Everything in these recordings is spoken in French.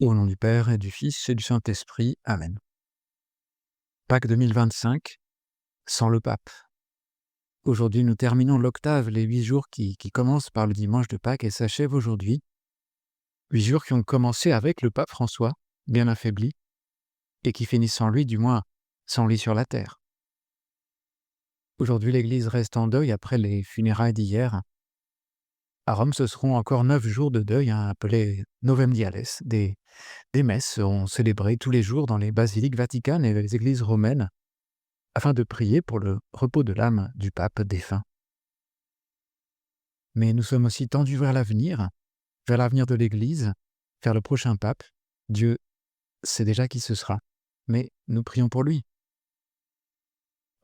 Au nom du Père et du Fils et du Saint-Esprit. Amen. Pâques 2025, sans le pape. Aujourd'hui, nous terminons l'octave, les 8 jours qui commencent par le dimanche de Pâques et s'achèvent aujourd'hui. 8 jours qui ont commencé avec le pape François, bien affaibli, et qui finissent sans lui, du moins sans lui sur la terre. Aujourd'hui, l'Église reste en deuil après les funérailles d'hier. À Rome, ce seront encore 9 jours de deuil, appelés Novem Diales. Des messes seront célébrées tous les jours dans les basiliques vaticanes et les églises romaines, afin de prier pour le repos de l'âme du pape défunt. Mais nous sommes aussi tendus vers l'avenir de l'Église, vers le prochain pape. Dieu sait déjà qui ce sera, mais nous prions pour lui.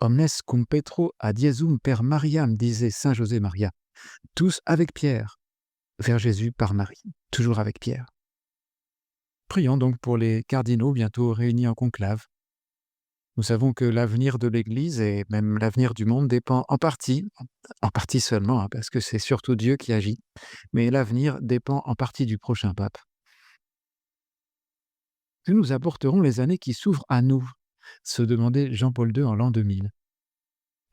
Omnes cum Petro ad Iesum per Mariam, disait saint José Maria. Tous avec Pierre, vers Jésus par Marie, toujours avec Pierre. Prions donc pour les cardinaux bientôt réunis en conclave. Nous savons que l'avenir de l'Église et même l'avenir du monde dépend en partie seulement, parce que c'est surtout Dieu qui agit, mais l'avenir dépend en partie du prochain pape. Que nous apporterons les années qui s'ouvrent à nous, se demandait Jean-Paul II en l'an 2000.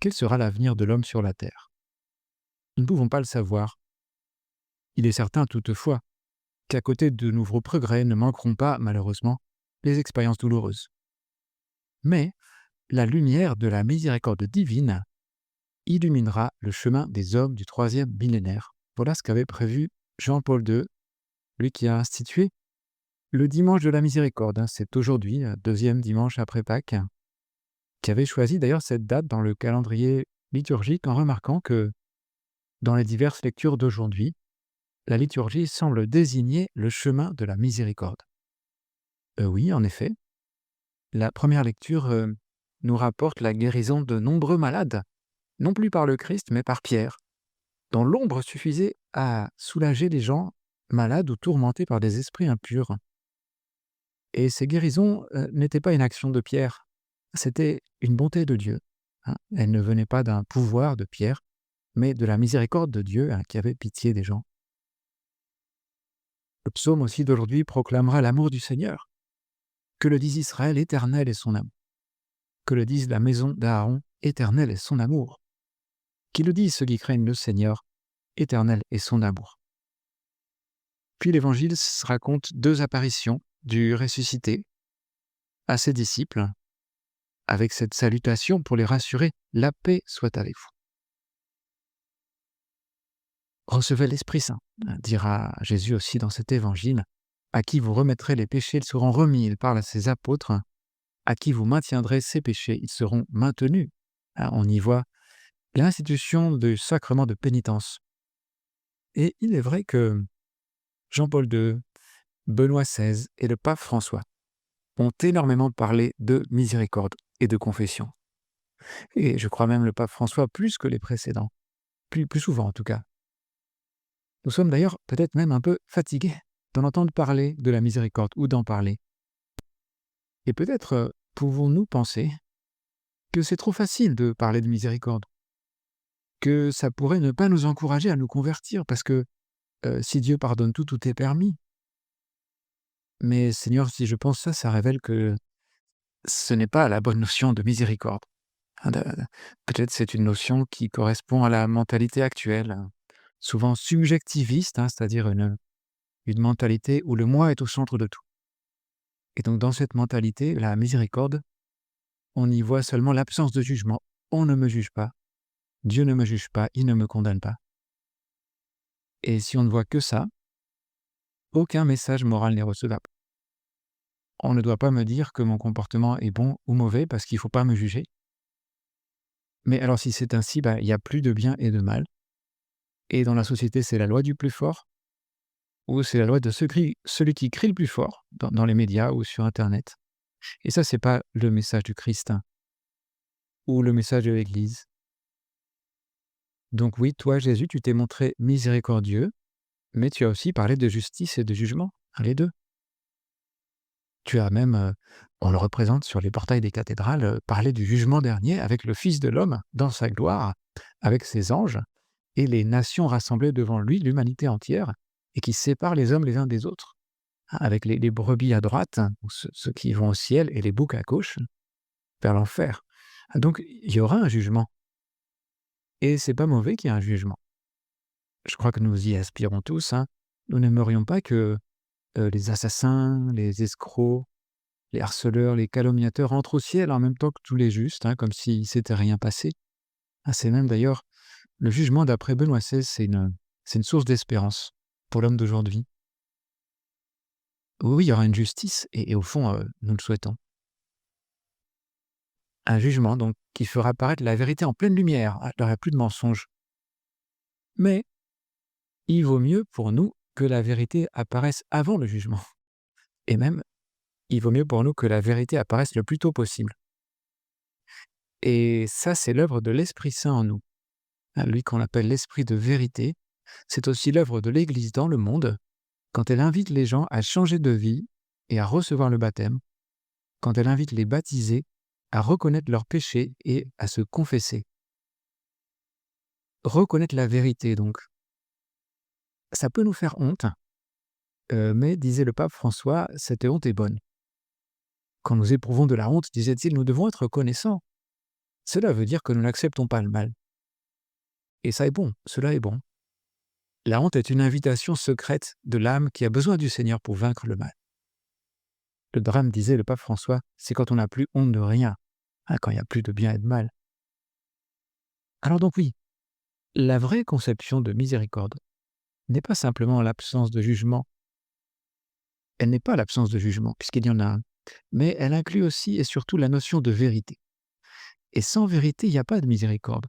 Quel sera l'avenir de l'homme sur la terre? Nous ne pouvons pas le savoir. Il est certain toutefois qu'à côté de nouveaux progrès ne manqueront pas, malheureusement, les expériences douloureuses. Mais la lumière de la miséricorde divine illuminera le chemin des hommes du 3e millénaire. Voilà ce qu'avait prévu Jean-Paul II, lui qui a institué le dimanche de la miséricorde. C'est aujourd'hui, 2e dimanche après Pâques, qui avait choisi d'ailleurs cette date dans le calendrier liturgique en remarquant que, dans les diverses lectures d'aujourd'hui, la liturgie semble désigner le chemin de la miséricorde. Oui, en effet, la première lecture nous rapporte la guérison de nombreux malades, non plus par le Christ, mais par Pierre, dont l'ombre suffisait à soulager les gens malades ou tourmentés par des esprits impurs. Et ces guérisons n'étaient pas une action de Pierre, c'était une bonté de Dieu. Elle ne venait pas d'un pouvoir de Pierre, mais de la miséricorde de Dieu qui avait pitié des gens. Le psaume aussi d'aujourd'hui proclamera l'amour du Seigneur. Que le dise Israël, éternel est son amour. Que le dise la maison d'Aaron, éternel est son amour. Qui le disent ceux qui craignent le Seigneur, éternel est son amour. Puis l'Évangile raconte 2 apparitions du ressuscité à ses disciples, avec cette salutation pour les rassurer, « La paix soit avec vous ». Recevez l'Esprit Saint, dira Jésus aussi dans cet Évangile. À qui vous remettrez les péchés, ils seront remis. Il parle à ses apôtres. À qui vous maintiendrez ces péchés, ils seront maintenus. On y voit l'institution du sacrement de pénitence. Et il est vrai que Jean-Paul II, Benoît XVI et le pape François ont énormément parlé de miséricorde et de confession. Et je crois même le pape François plus que les précédents, plus souvent en tout cas. Nous sommes d'ailleurs peut-être même un peu fatigués d'en entendre parler de la miséricorde ou d'en parler. Et peut-être pouvons-nous penser que c'est trop facile de parler de miséricorde, que ça pourrait ne pas nous encourager à nous convertir, parce que si Dieu pardonne tout, tout est permis. Mais Seigneur, si je pense ça, ça révèle que ce n'est pas la bonne notion de miséricorde. Peut-être c'est une notion qui correspond à la mentalité actuelle, souvent subjectiviste, c'est-à-dire une mentalité où le moi est au centre de tout. Et donc dans cette mentalité, la miséricorde, on y voit seulement l'absence de jugement. On ne me juge pas, Dieu ne me juge pas, il ne me condamne pas. Et si on ne voit que ça, aucun message moral n'est recevable. On ne doit pas me dire que mon comportement est bon ou mauvais parce qu'il ne faut pas me juger. Mais alors si c'est ainsi, il n'y a plus de bien et de mal. Et dans la société, c'est la loi du plus fort, ou c'est la loi de celui qui crie le plus fort, dans les médias ou sur Internet. Et ça, c'est pas le message du Christ, ou le message de l'Église. Donc oui, toi, Jésus, tu t'es montré miséricordieux, mais tu as aussi parlé de justice et de jugement, les deux. Tu as même, on le représente sur les portails des cathédrales, parlé du jugement dernier avec le Fils de l'homme dans sa gloire, avec ses anges, et les nations rassemblées devant lui, l'humanité entière, et qui sépare les hommes les uns des autres. avec les brebis à droite, ou ceux qui vont au ciel, et les boucs à gauche, vers l'enfer. Donc il y aura un jugement et c'est pas mauvais qu'il y ait un jugement. Je crois que nous y aspirons tous, hein. Nous n'aimerions pas que, les assassins, les escrocs, les harceleurs, les calomniateurs entrent au ciel en même temps que tous les justes, hein, comme s'il s'était rien passé. Ah, c'est même d'ailleurs le jugement d'après Benoît XVI, c'est une source d'espérance pour l'homme d'aujourd'hui. Oui, oui, il y aura une justice et au fond, nous le souhaitons. Un jugement donc qui fera apparaître la vérité en pleine lumière. Ah, il n'y aura plus de mensonges. Mais il vaut mieux pour nous que la vérité apparaisse avant le jugement. Et même, il vaut mieux pour nous que la vérité apparaisse le plus tôt possible. Et ça, c'est l'œuvre de l'Esprit Saint en nous. Ah, lui qu'on appelle l'Esprit de vérité, c'est aussi l'œuvre de l'Église dans le monde, quand elle invite les gens à changer de vie et à recevoir le baptême, quand elle invite les baptisés à reconnaître leurs péchés et à se confesser. Reconnaître la vérité, donc. Ça peut nous faire honte, mais disait le pape François, cette honte est bonne. Quand nous éprouvons de la honte, disait-il, nous devons être reconnaissants. Cela veut dire que nous n'acceptons pas le mal. Et ça est bon, cela est bon. La honte est une invitation secrète de l'âme qui a besoin du Seigneur pour vaincre le mal. Le drame, disait le pape François, c'est quand on n'a plus honte de rien, hein, quand il n'y a plus de bien et de mal. Alors donc oui, la vraie conception de miséricorde n'est pas simplement l'absence de jugement. Elle n'est pas l'absence de jugement, puisqu'il y en a un, mais elle inclut aussi et surtout la notion de vérité. Et sans vérité, il n'y a pas de miséricorde.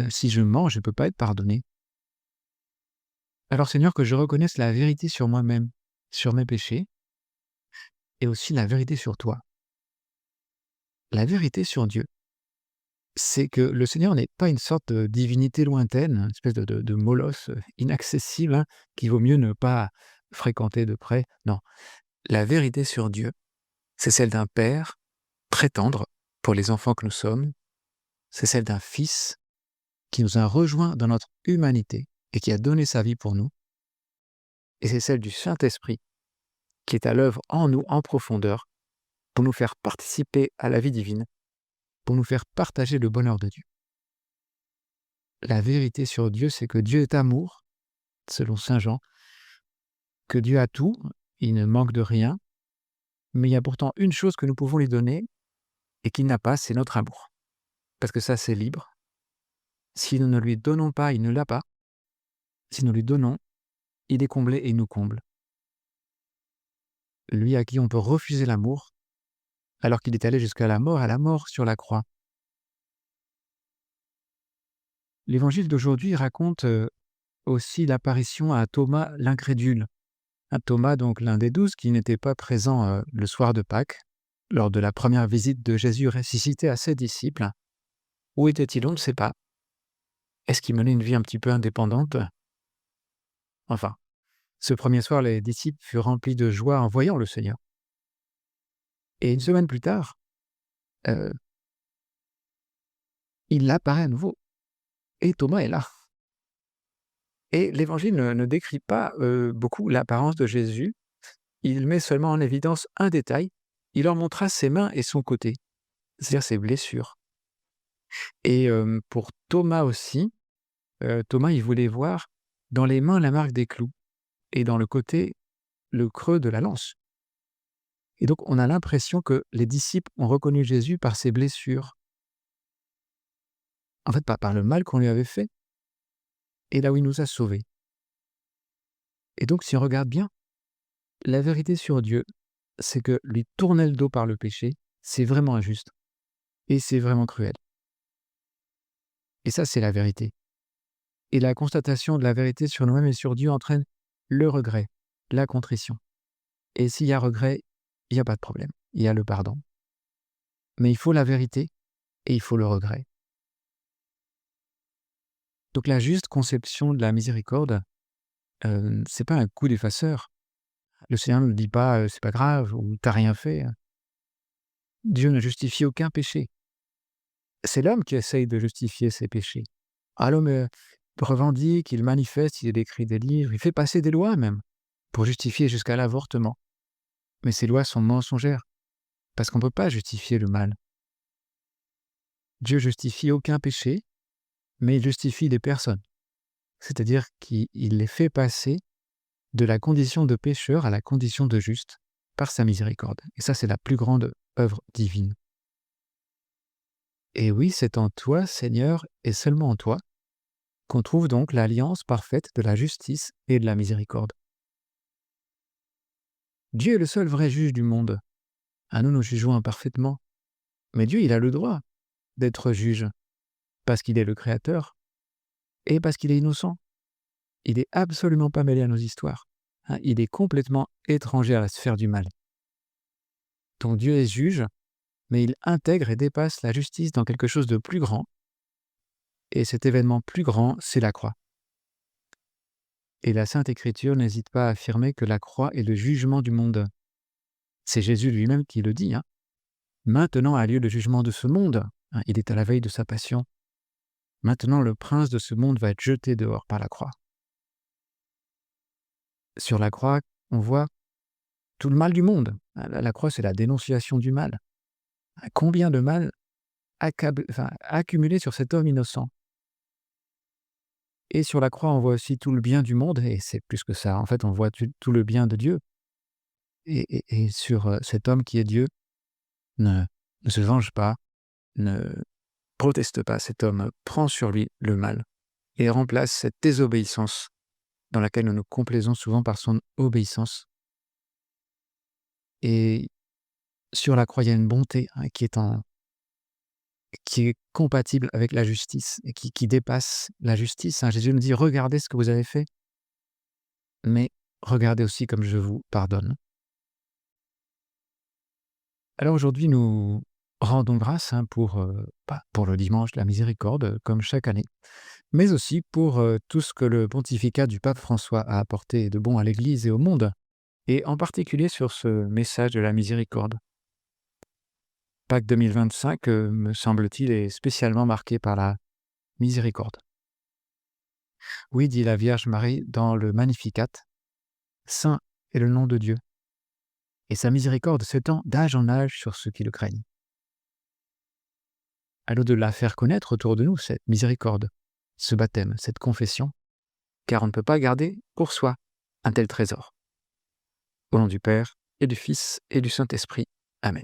Si je mens, je ne peux pas être pardonné. Alors Seigneur, que je reconnaisse la vérité sur moi-même, sur mes péchés, et aussi la vérité sur toi. La vérité sur Dieu, c'est que le Seigneur n'est pas une sorte de divinité lointaine, une espèce de molosse inaccessible, hein, qu'il vaut mieux ne pas fréquenter de près. Non, la vérité sur Dieu, c'est celle d'un Père très tendre pour les enfants que nous sommes, c'est celle d'un Fils qui nous a rejoints dans notre humanité et qui a donné sa vie pour nous, et c'est celle du Saint-Esprit qui est à l'œuvre en nous en profondeur pour nous faire participer à la vie divine, pour nous faire partager le bonheur de Dieu. La vérité sur Dieu, c'est que Dieu est amour, selon saint Jean, que Dieu a tout, il ne manque de rien, mais il y a pourtant une chose que nous pouvons lui donner et qu'il n'a pas, c'est notre amour. Parce que ça, c'est libre. Si nous ne lui donnons pas, il ne l'a pas. Si nous lui donnons, il est comblé et il nous comble. Lui à qui on peut refuser l'amour, alors qu'il est allé jusqu'à la mort sur la croix. L'évangile d'aujourd'hui raconte aussi l'apparition à Thomas l'incrédule. Un Thomas, donc l'un des 12, qui n'était pas présent le soir de Pâques, lors de la première visite de Jésus ressuscité à ses disciples. Où était-il? On ne sait pas. Est-ce qu'il menait une vie un petit peu indépendante? Enfin, ce premier soir, les disciples furent remplis de joie en voyant le Seigneur. Et une semaine plus tard, euh, il apparaît à nouveau. Et Thomas est là. Et l'Évangile ne décrit pas beaucoup l'apparence de Jésus. Il met seulement en évidence un détail. Il leur montra ses mains et son côté, c'est-à-dire ses blessures. Et pour Thomas aussi, Thomas, il voulait voir dans les mains la marque des clous et dans le côté, le creux de la lance. Et donc, on a l'impression que les disciples ont reconnu Jésus par ses blessures. En fait, pas par le mal qu'on lui avait fait, et là où il nous a sauvés. Et donc, si on regarde bien, la vérité sur Dieu, c'est que lui tourner le dos par le péché, c'est vraiment injuste. Et c'est vraiment cruel. Et ça, c'est la vérité. Et la constatation de la vérité sur nous-mêmes et sur Dieu entraîne le regret, la contrition. Et s'il y a regret, il n'y a pas de problème. Il y a le pardon. Mais il faut la vérité et il faut le regret. Donc la juste conception de la miséricorde, c'est pas un coup d'effaceur. Le Seigneur ne dit pas c'est pas grave ou t'as rien fait. Dieu ne justifie aucun péché. C'est l'homme qui essaye de justifier ses péchés. Ah, l'homme revendique, il manifeste, il écrit des livres, il fait passer des lois même pour justifier jusqu'à l'avortement. Mais ces lois sont mensongères, parce qu'on ne peut pas justifier le mal. Dieu justifie aucun péché, mais il justifie des personnes. C'est-à-dire qu'il les fait passer de la condition de pécheur à la condition de juste par sa miséricorde. Et ça, c'est la plus grande œuvre divine. Et oui, c'est en toi, Seigneur, et seulement en toi, qu'on trouve donc l'alliance parfaite de la justice et de la miséricorde. Dieu est le seul vrai juge du monde. À nous jugeons imparfaitement. Mais Dieu, il a le droit d'être juge, parce qu'il est le Créateur et parce qu'il est innocent. Il n'est absolument pas mêlé à nos histoires. Il est complètement étranger à la sphère du mal. Donc Dieu est juge, mais il intègre et dépasse la justice dans quelque chose de plus grand. Et cet événement plus grand, c'est la croix. Et la Sainte Écriture n'hésite pas à affirmer que la croix est le jugement du monde. C'est Jésus lui-même qui le dit. Maintenant a lieu le jugement de ce monde. Il est à la veille de sa passion. Maintenant, le prince de ce monde va être jeté dehors par la croix. Sur la croix, on voit tout le mal du monde. La croix, c'est la dénonciation du mal. Combien de mal accumulé sur cet homme innocent. Et sur la croix, on voit aussi tout le bien du monde, et c'est plus que ça. En fait, on voit tout le bien de Dieu. Et sur cet homme qui est Dieu, ne se venge pas, ne proteste pas. Cet homme prend sur lui le mal et remplace cette désobéissance dans laquelle nous nous complaisons souvent par son obéissance. Et sur la croix, il y a une bonté qui est compatible avec la justice et qui dépasse la justice. Jésus nous dit « Regardez ce que vous avez fait, mais regardez aussi comme je vous pardonne. » Alors aujourd'hui, nous rendons grâce pour le dimanche de la miséricorde, comme chaque année, mais aussi pour tout ce que le pontificat du pape François a apporté de bon à l'Église et au monde, et en particulier sur ce message de la miséricorde. Pâques 2025, me semble-t-il, est spécialement marqué par la miséricorde. Oui, dit la Vierge Marie dans le Magnificat, « Saint est le nom de Dieu, et sa miséricorde s'étend d'âge en âge sur ceux qui le craignent. » À nous de la faire connaître autour de nous, cette miséricorde, ce baptême, cette confession, car on ne peut pas garder pour soi un tel trésor. Au nom du Père, et du Fils, et du Saint-Esprit. Amen.